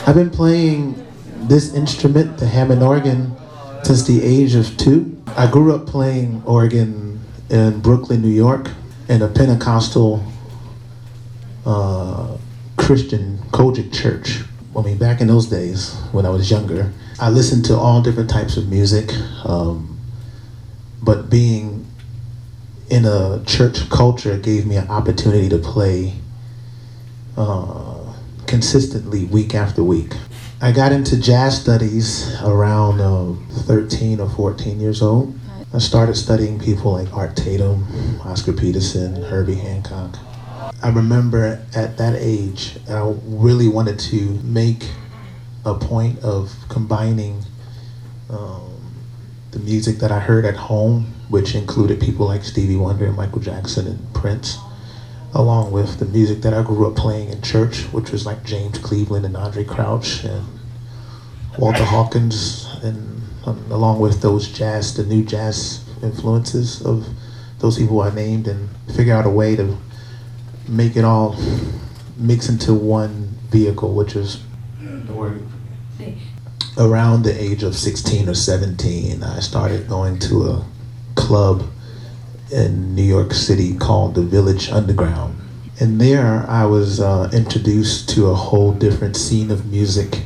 I've been playing this instrument, the Hammond organ, since the age of 2. I grew up playing organ in Brooklyn, New York, in a Pentecostal Christian Kojic church. I mean, back in those days, when I was younger, I listened to all different types of music, but being in a church culture gave me an opportunity to play consistently week after week. I got into jazz studies around 13 or 14 years old. I started studying people like Art Tatum, Oscar Peterson, Herbie Hancock. I remember at that age, I really wanted to make a point of combining the music that I heard at home, which included people like Stevie Wonder and Michael Jackson and Prince, along with the music that I grew up playing in church, which was like James Cleveland and Andre Crouch and Walter Hawkins, and along with those jazz, the new jazz influences of those people I named, and figure out a way to make it all mix into one vehicle, which is around the age of 16 or 17. I started going to a club in New York City called the Village Underground. And there I was introduced to a whole different scene of music,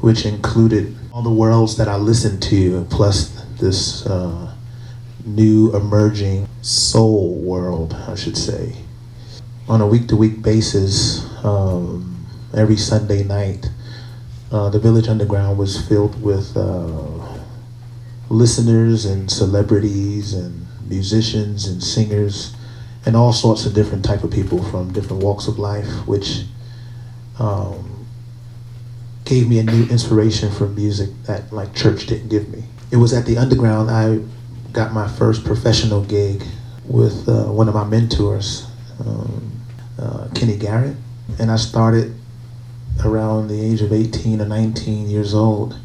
which included all the worlds that I listened to, plus this new emerging soul world, I should say. On a week-to-week basis, every Sunday night, the Village Underground was filled with listeners and celebrities and musicians and singers and all sorts of different type of people from different walks of life, which gave me a new inspiration for music that like church didn't give me. It was at the Underground I got my first professional gig with one of my mentors, Kenny Garrett, and I started around the age of 18 or 19 years old,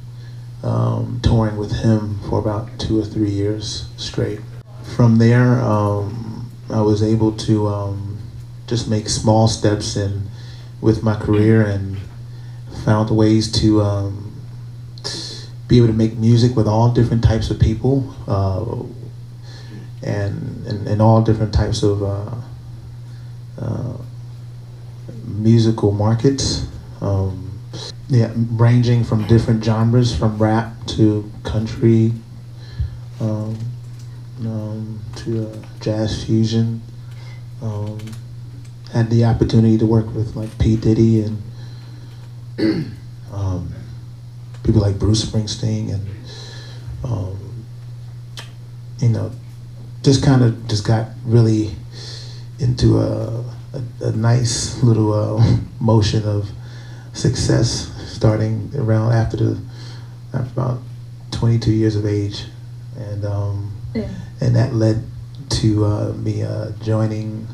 touring with him for about 2 or 3 years straight. From there, I was able to just make small steps in with my career and found ways to be able to make music with all different types of people and all different types of musical markets, ranging from different genres, from rap to country, to jazz fusion. Had the opportunity to work with like P. Diddy and people like Bruce Springsteen, and just got really into a nice little motion of success, starting around after about 22 years of age, and that led to me joining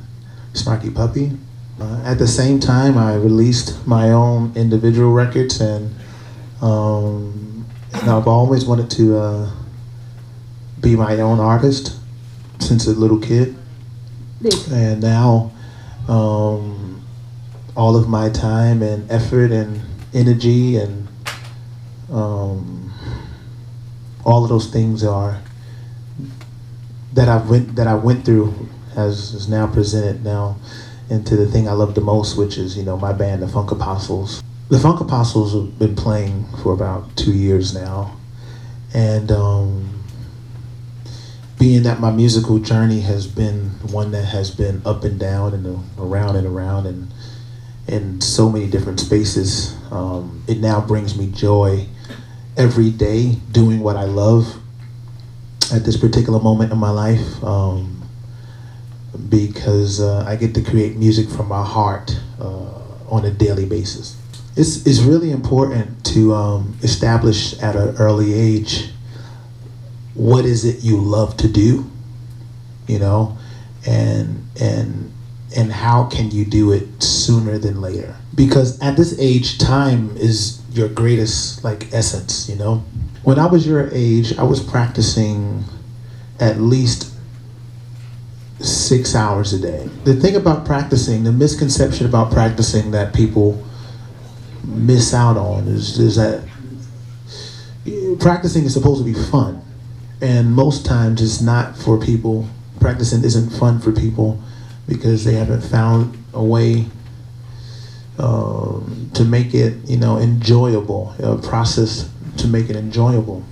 Snarky Puppy. At the same time, I released my own individual records, and I've always wanted to be my own artist since a little kid. And now all of my time and effort and energy and all of those things that I went through is now presented now into the thing I love the most, which is my band, the Funk Apostles. The Funk Apostles have been playing for about 2 years now, and being that my musical journey has been one that has been up and down and around and in so many different spaces, it now brings me joy every day doing what I love at this particular moment in my life, because I get to create music from my heart on a daily basis. It's really important to establish at an early age what is it you love to do, and how can you do it sooner than later? Because at this age, time is your greatest essence, When I was your age, I was practicing at least 6 hours a day. The thing about practicing, the misconception about practicing that people miss out on is that practicing is supposed to be fun. And most times it's not for people. Practicing isn't fun for people because they haven't found a way to make it, enjoyable, a process to make it enjoyable.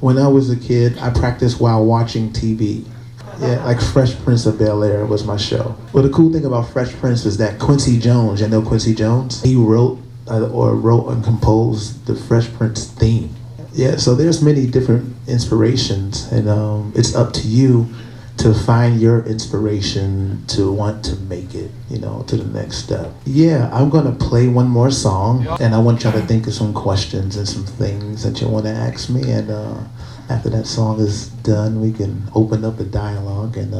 When I was a kid, I practiced while watching TV. Yeah, like Fresh Prince of Bel-Air was my show. Well, the cool thing about Fresh Prince is that Quincy Jones, Quincy Jones? He wrote and composed the Fresh Prince theme. Yeah, so there's many different inspirations, and it's up to you to find your inspiration to want to make it, to the next step. Yeah, I'm gonna play one more song, and I want y'all to think of some questions and some things that you want to ask me, and after that song is done, we can open up a dialogue and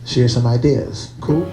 share some ideas. Cool?